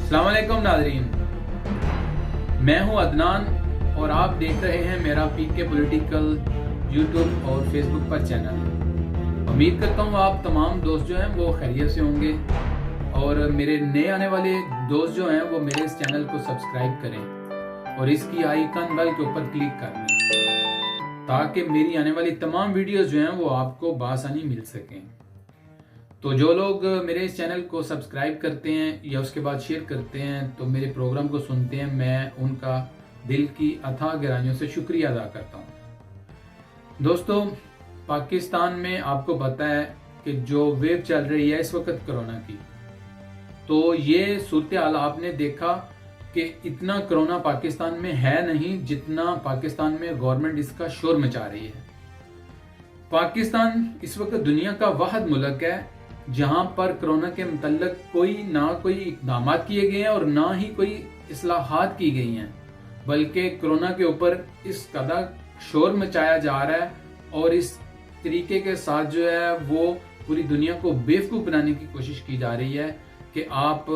अस्सलाम वालेकुम नाज़रीन, मैं हूं अदनान और आप देख रहे हैं मेरा पीके पॉलिटिकल यूट्यूब और फेसबुक पर चैनल। उम्मीद करता हूं आप तमाम दोस्त जो हैं वो खैरियत से होंगे और मेरे नए आने वाले दोस्त जो हैं वो मेरे इस चैनल को सब्सक्राइब करें और इसकी आइकन बेल के ऊपर क्लिक कर दें ताकि मेरी आने वाली तमाम वीडियोस जो हैं वो आपको बासानी मिल सकें। तो जो लोग मेरे इस चैनल को सब्सक्राइब करते हैं या उसके बाद शेयर करते हैं तो मेरे प्रोग्राम को सुनते हैं, मैं उनका दिल की अथाह गहराइयों से शुक्रिया अदा करता हूं। दोस्तों, पाकिस्तान में आपको पता है कि जो वेव चल रही है इस वक्त कोरोना की, तो ये सूरत हाल आपने देखा कि इतना कोरोना पाकिस्तान में है नहीं जितना पाकिस्तान में गवर्नमेंट इसका शोर मचा रही है। पाकिस्तान इस वक्त दुनिया का वाहिद मुल्क है जहां पर कोरोना के मुतल्लिक कोई इक़दाम किए गए हैं और ना ही कोई इस्लाहात की गई हैं, बल्कि कोरोना के ऊपर इस कदर शोर मचाया जा रहा है और इस तरीके के साथ जो है वो पूरी दुनिया को बेवकूफ़ बनाने की कोशिश की जा रही है कि आप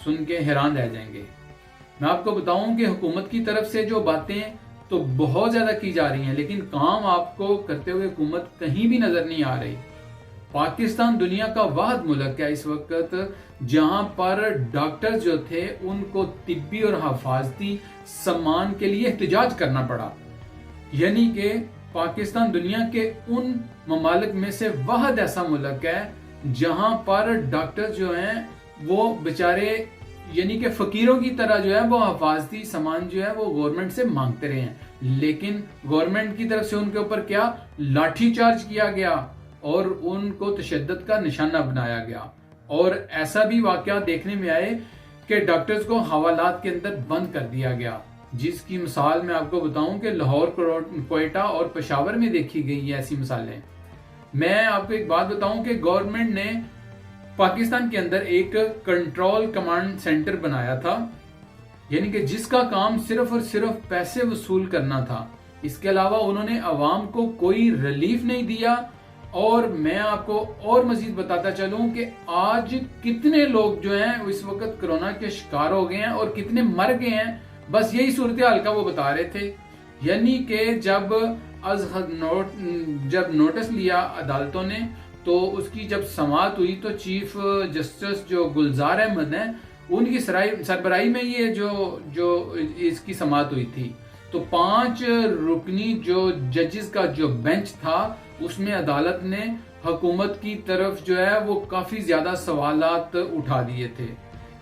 सुन के हैरान रह जाएंगे। मैं आपको बताऊं कि हुकूमत की तरफ से जो बातें तो बहुत ज़्यादा की जा रही हैं, लेकिन काम आपको करते हुए हुकूमत कहीं भी नज़र नहीं आ रही। पाकिस्तान दुनिया का वाहिद मुल्क है इस वक्त जहां पर डॉक्टर्स जो थे उनको तिब्बी और हिफाजती सामान के लिए एहतजाज करना पड़ा। यानी कि पाकिस्तान दुनिया के उन ममालिक में से वाहिद ऐसा मुल्क है जहां पर डॉक्टर्स जो हैं वो बेचारे यानी कि फकीरों की तरह जो है वो हिफाजती सामान जो है वो गवर्नमेंट से मांगते रहे हैं, लेकिन गवर्नमेंट की तरफ से उनके ऊपर क्या लाठीचार्ज किया गया और उनको तशद्दुद का निशाना बनाया गया। और ऐसा भी वाकया देखने में आए कि डॉक्टर्स को हवालात के अंदर बंद कर दिया गया, जिसकी मिसाल मैं आपको बताऊं कि लाहौर, क्वेटा और पेशावर में देखी गई है ऐसी मिसालें। मैं आपको एक बात बताऊं कि गवर्नमेंट ने पाकिस्तान के अंदर एक कंट्रोल कमांड सेंटर बनाया था, यानी कि जिसका काम सिर्फ और सिर्फ पैसे वसूल करना था। इसके अलावा उन्होंने अवाम को कोई रिलीफ नहीं दिया। और मैं आपको और मजीद बताता चलूं कि आज कितने लोग जो हैं इस वक्त कोरोना के शिकार हो गए हैं और कितने मर गए हैं, बस यही सूरत हाल का वो बता रहे थे। यानी कि जब नोटिस लिया अदालतों ने तो उसकी जब समाअत हुई तो चीफ जस्टिस जो गुलजार अहमद हैं उनकी सरबराही में ये जो इसकी समाअत हुई थी। तो 5 रुकनी जो जजेस का जो बेंच था उसमें अदालत ने हुकूमत की तरफ जो है वो काफी ज्यादा सवालात उठा दिए थे।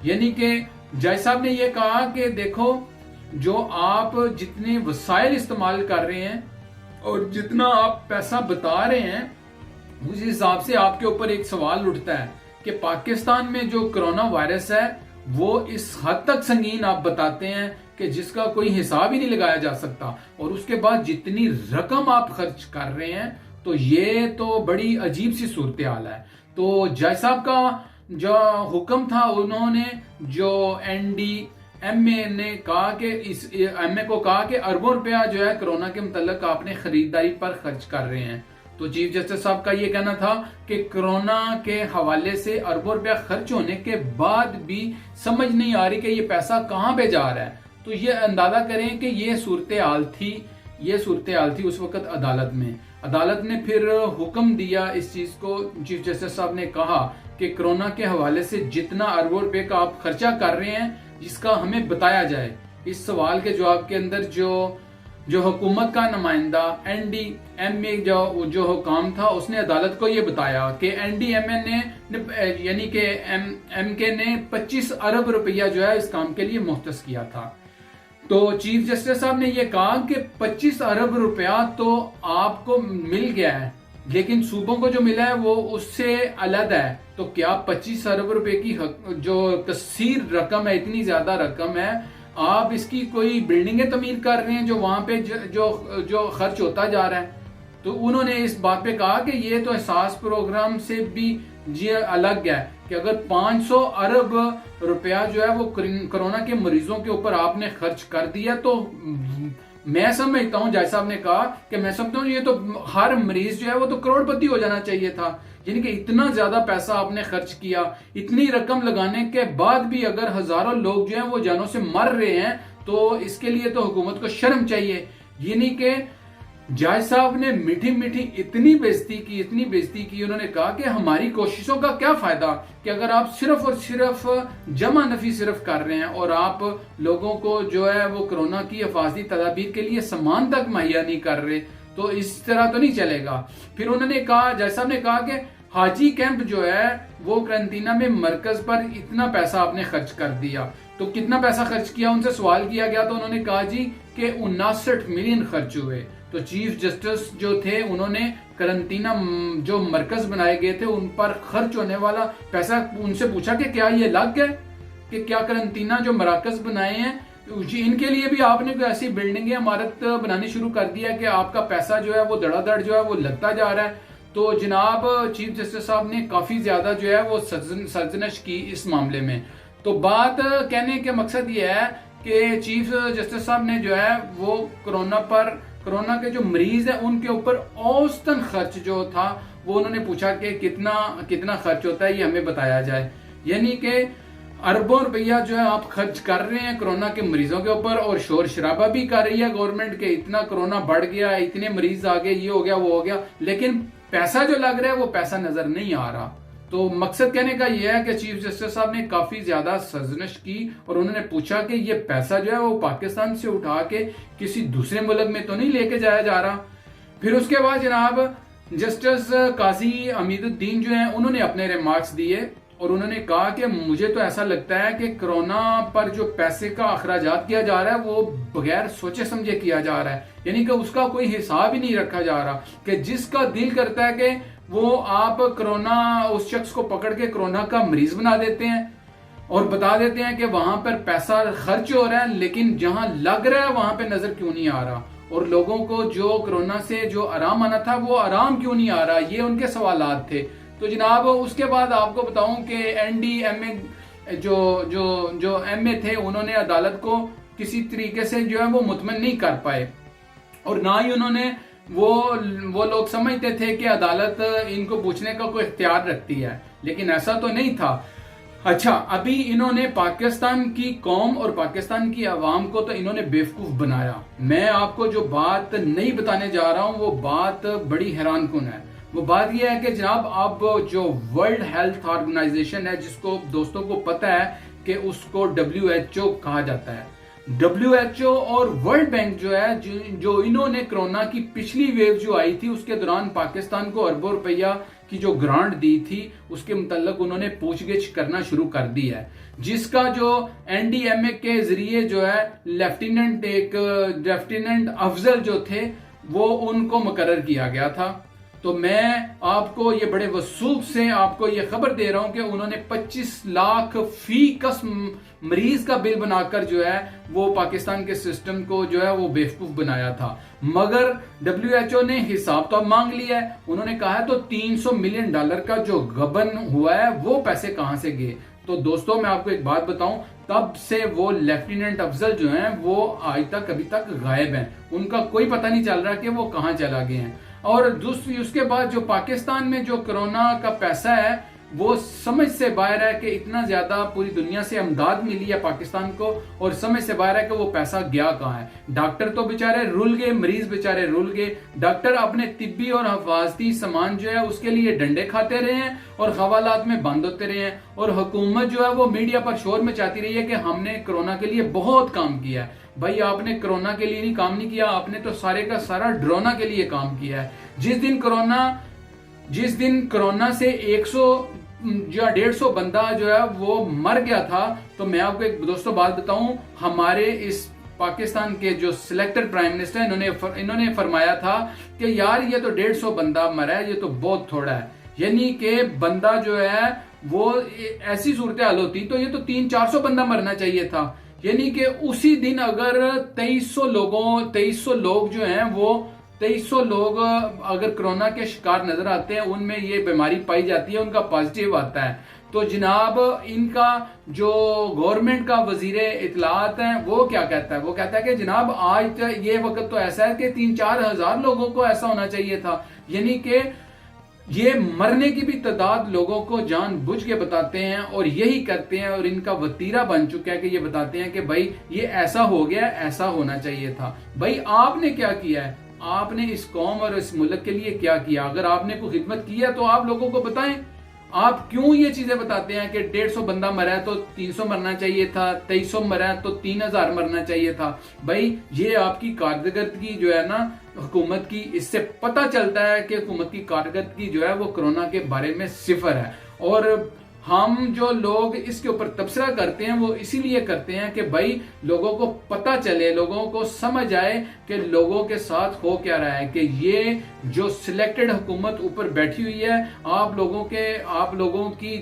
यानी कि जज साहब ने ये कहा कि देखो, जो आप जितने वसाइल इस्तेमाल कर रहे हैं और जितना आप पैसा बता रहे हैं, उस हिसाब से आपके ऊपर एक सवाल उठता है कि पाकिस्तान में जो कोरोना वायरस है वो इस हद तक संगीन आप बताते हैं कि जिसका कोई हिसाब ही नहीं लगाया जा सकता, और उसके बाद जितनी रकम आप खर्च कर रहे हैं तो ये तो बड़ी अजीब सी सूरत हाल है। तो जज साहब का जो हुक्म था, उन्होंने जो NDMA ने कहा कि इस MA को कहा कि अरबों रुपया जो है कोरोना के मुतल्लिक आपने खरीदारी पर खर्च कर रहे हैं। तो चीफ जस्टिस साहब का ये कहना था कि कोरोना के हवाले से अरबों रुपया खर्च होने के बाद भी समझ नहीं आ रही कि ये पैसा कहाँ पे जा रहा है। तो ये अंदाजा करें कि ये सूरत हाल थी उस वक्त अदालत में। अदालत ने फिर हुक्म दिया इस चीज को, चीफ जस्टिस साहब ने कहा कि कोरोना के हवाले से जितना अरबों रुपए का आप खर्चा कर रहे हैं जिसका हमें बताया जाए। इस सवाल के जवाब के अंदर जो हुकूमत का नुमाइंदा NDMA जो हुकाम था उसने अदालत को ये बताया कि NDMA ने यानी कि MK ने 25 अरब रुपया जो है इस काम के लिए मुख्तस किया था। तो चीफ जस्टिस साहब ने यह कहा कि 25 अरब रुपया तो आपको मिल गया है, लेकिन सूबों को जो मिला है वो उससे अलग है। तो क्या 25 अरब रुपए की जो कसीर रकम है, इतनी ज्यादा रकम है, आप इसकी कोई बिल्डिंगें तमीर कर रहे हैं जो वहां पे जो खर्च होता जा रहा है। तो उन्होंने इस बात पे कहा कि ये तो एहसास प्रोग्राम से भी जी अलग है कि अगर 500 अरब रुपया जो है वो कोरोना के मरीजों के ऊपर आपने खर्च कर दिया तो मैं समझता हूं, जैसा आपने कहा कि मैं समझता हूं ये तो हर मरीज जो है वो तो करोड़पति हो जाना चाहिए था। यानी कि इतना ज्यादा पैसा आपने खर्च किया, इतनी रकम लगाने के बाद भी अगर हजारों लोग जो हैं वो जानों से मर रहे हैं, तो इसके लिए तो हुकूमत को शर्म चाहिए। यानी कि जज साहब ने मीठी मीठी इतनी बेइज्जती की। उन्होंने कहा कि हमारी कोशिशों का क्या फायदा कि अगर आप सिर्फ और सिर्फ जमा नफी सिर्फ कर रहे हैं और आप लोगों को जो है वो कोरोना की हिफाजती तदाबीर के लिए सामान तक मुहैया नहीं कर रहे, तो इस तरह तो नहीं चलेगा। फिर उन्होंने कहा, जज साहब ने कहा कि हाजी कैंप जो है वो करंतना में मरकज पर इतना पैसा आपने खर्च कर दिया। तो कितना पैसा खर्च किया, उनसे सवाल किया गया तो उन्होंने कहा जी कि 59 मिलियन खर्च हुए। तो चीफ जस्टिस जो थे उन्होंने करंतना जो मरकज बनाए गए थे उन पर खर्च होने वाला पैसा उनसे पूछा कि क्या ये लग गए, कि क्या करंतना जो मराकज बनाए हैं इनके लिए भी आपने कोई ऐसी बिल्डिंग इमारत बनानी शुरू कर दिया कि आपका पैसा जो है वो धड़ाधड़ जो है वो लगता जा रहा है। तो जनाब चीफ जस्टिस साहब ने काफी ज्यादा जो है वो सर्जनश की इस मामले में। तो बात कहने के मकसद ये है कि चीफ जस्टिस साहब ने जो है वो कोरोना के जो मरीज है उनके ऊपर औसतन खर्च जो था वो उन्होंने पूछा कि कितना खर्च होता है, ये हमें बताया जाए। यानी कि अरबों रुपया जो है आप खर्च कर रहे हैं कोरोना के मरीजों के ऊपर, और शोर शराबा भी कर रही है गवर्नमेंट के इतना कोरोना बढ़ गया, इतने मरीज आ गए, ये हो गया वो हो गया, लेकिन पैसा जो लग रहा है वो पैसा नजर नहीं आ रहा। तो मकसद कहने का यह है कि चीफ जस्टिस साहब ने काफी ज्यादा सर्जनश की और उन्होंने पूछा कि ये पैसा जो है वो पाकिस्तान से उठा के किसी दूसरे मुल्क में तो नहीं लेके जाया जा रहा। फिर उसके बाद जनाब जस्टिस काजी हमीदुद्दीन जो है उन्होंने अपने रिमार्क्स दिए और उन्होंने कहा कि मुझे तो ऐसा लगता है कि कोरोना पर जो पैसे का अखराजात किया जा रहा है वो बगैर सोचे समझे किया जा रहा है। यानी कि उसका कोई हिसाब ही नहीं रखा जा रहा, कि जिसका दिल करता है कि वो आप कोरोना उस शख्स को पकड़ के कोरोना का मरीज बना देते हैं और बता देते हैं कि वहां पर पैसा खर्च हो रहा है, लेकिन जहां लग रहा है वहां पे नजर क्यों नहीं आ रहा, और लोगों को जो कोरोना से जो आराम आना था वो आराम क्यों नहीं आ रहा, ये उनके सवालात थे। तो जनाब उसके बाद आपको बताऊं कि NDMA जो MA थे उन्होंने अदालत को किसी तरीके से जो है वो मुतमईन नहीं कर पाए, और ना ही उन्होंने वो लोग समझते थे कि अदालत इनको पूछने का कोई इख्तियार रखती है, लेकिन ऐसा तो नहीं था। अच्छा, अभी इन्होंने पाकिस्तान की कौम और पाकिस्तान की आवाम को तो इन्होंने बेवकूफ बनाया। मैं आपको जो बात नहीं बताने जा रहा हूं वो बात बड़ी हैरानकुन है। वो बात यह है कि जनाब अब जो वर्ल्ड हेल्थ ऑर्गेनाइजेशन है, जिसको दोस्तों को पता है कि उसको WHO कहा जाता है, WHO और वर्ल्ड बैंक जो है जो इन्होंने कोरोना की पिछली वेव जो आई थी उसके दौरान पाकिस्तान को अरबों रुपया की जो ग्रांट दी थी उसके मुतल्लिक उन्होंने पूछगिछ करना शुरू कर दी है, जिसका जो NDMA के जरिए जो है लेफ्टिनेंट अफजल जो थे वो उनको मुकर्रर किया गया था। तो मैं आपको ये बड़े वसूख से आपको ये खबर दे रहा हूं कि उन्होंने 25 लाख फी कस मरीज का बिल बनाकर जो है वो पाकिस्तान के सिस्टम को जो है वो बेवकूफ बनाया था। मगर WHO ने हिसाब तो मांग लिया है, उन्होंने कहा है तो $300 मिलियन का जो गबन हुआ है वो पैसे कहां से गए। तो दोस्तों मैं आपको एक बात बताऊं, तब से वो लेफ्टिनेंट अफजल जो हैं वो आज तक अभी तक गायब हैं, उनका कोई पता नहीं चल रहा कि वो कहां चला गए हैं। और दूसरी उसके बाद जो पाकिस्तान में जो कोरोना का पैसा है वो समझ से बाहर है कि इतना ज्यादा पूरी दुनिया से अमदाद मिली है पाकिस्तान को, और समझ से बाहर है कि वो पैसा गया कहाँ है। डॉक्टर तो बेचारे रुल गए, मरीज बेचारे रुल गए, डॉक्टर अपने तिब्बी और हिफाजती सामान जो है उसके लिए डंडे खाते रहे हैं और हवालात में बंद होते रहे हैं, और हुकूमत जो है वो मीडिया पर शोर मचाती रही है कि हमने कोरोना के लिए बहुत काम किया है। भाई आपने कोरोना के लिए नहीं काम नहीं किया, आपने तो सारे का सारा ड्रोना के लिए काम किया है। जिस दिन कोरोना से 100 या 150 बंदा जो है वो मर गया था, तो मैं आपको एक दोस्तों बात बताऊं, हमारे इस पाकिस्तान के जो सिलेक्टेड प्राइम मिनिस्टर इन्होंने फरमाया था कि यार ये तो 150 बंदा मरा है, ये तो बहुत थोड़ा है। यानी कि बंदा जो है वो ऐसी सूरत हाल होती तो ये तो 300-400 बंदा मरना चाहिए था। यानी कि उसी दिन अगर 2300 लोग जो हैं वो 2300 लोग अगर कोरोना के शिकार नजर आते हैं, उनमें ये बीमारी पाई जाती है, उनका पॉजिटिव आता है, तो जनाब इनका जो गवर्नमेंट का वजीर इतलात है वो क्या कहता है, वो कहता है कि जनाब आज ये वक्त तो ऐसा है कि 3-4 हजार लोगों को ऐसा होना चाहिए था। यानी कि ये मरने की भी तादाद लोगों को जानबूझ के बताते हैं और यही करते हैं, और इनका वतीरा बन चुका है कि ये बताते हैं कि भाई ये ऐसा हो गया, ऐसा होना चाहिए था। भाई आपने क्या किया है, आपने इस कौम और इस मुल्क के लिए क्या किया? अगर आपने कोई खिदमत की है तो आप लोगों को बताएं। आप क्यों ये चीजें बताते हैं कि 150 बंदा मरा है तो 300 मरना चाहिए था, 2300 मरा है तो 3000 मरना चाहिए था? भाई ये आपकी कारकर्दगी जो है ना हुकूमत की, इससे पता चलता है कि हुकूमत की कारकर्दगी जो है वो कोरोना के बारे में सिफर है। और हम जो लोग इसके ऊपर तबसरा करते हैं वो इसीलिए करते हैं कि भाई लोगों को पता चले, लोगों को समझ आए कि लोगों के साथ हो क्या रहा है, कि ये जो सिलेक्टेड हुकूमत ऊपर बैठी हुई है, आप लोगों की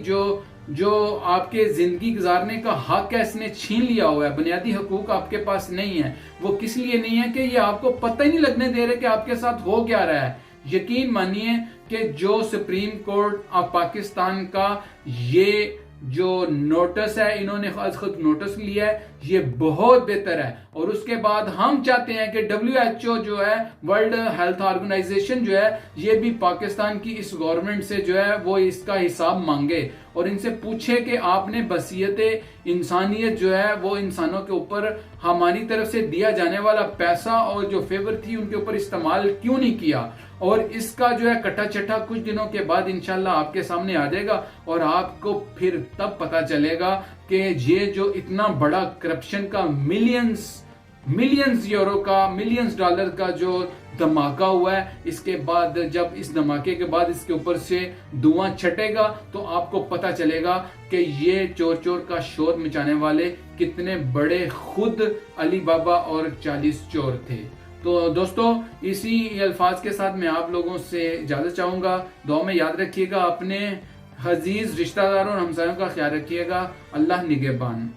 जो आपके जिंदगी गुजारने का हक है इसने छीन लिया हुआ है। बुनियादी हकूक आपके पास नहीं है। वो किस लिए नहीं है कि ये आपको पता ही नहीं लगने दे रहे कि आपके साथ हो क्या रहा है। यकीन मानिए कि जो सुप्रीम कोर्ट ऑफ पाकिस्तान का ये जो नोटिस है, इन्होंने खुद नोटिस लिया है, ये बहुत बेहतर है। और उसके बाद हम चाहते हैं कि WHO जो है, वर्ल्ड हेल्थ ऑर्गेनाइजेशन जो है, ये भी पाकिस्तान की इस गवर्नमेंट से जो है वो इसका हिसाब मांगे और इनसे पूछे कि आपने बसीयत इंसानियत जो है वो इंसानों के ऊपर हमारी तरफ से दिया जाने वाला पैसा और जो फेवर थी उनके ऊपर इस्तेमाल क्यों नहीं किया। और इसका जो है कटा चटा कुछ दिनों के बाद इंशाल्लाह आपके सामने आ जाएगा और आपको फिर तब पता चलेगा कि ये जो इतना बड़ा करप्शन का मिलियंस यूरो का, मिलियंस डॉलर का जो धमाका हुआ है, इसके बाद जब इस धमाके के बाद इसके ऊपर से धुआं छटेगा तो आपको पता चलेगा कि ये चोर चोर का शोर मचाने वाले कितने बड़े खुद अली बाबा और 40 चोर थे। तो दोस्तों इसी अल्फाज के साथ मैं आप लोगों से इजाजत चाहूंगा। दुआ में याद रखिएगा, अपने अजीज रिश्तेदारों और हमसायों का ख्याल रखिएगा। अल्लाह निगहबान।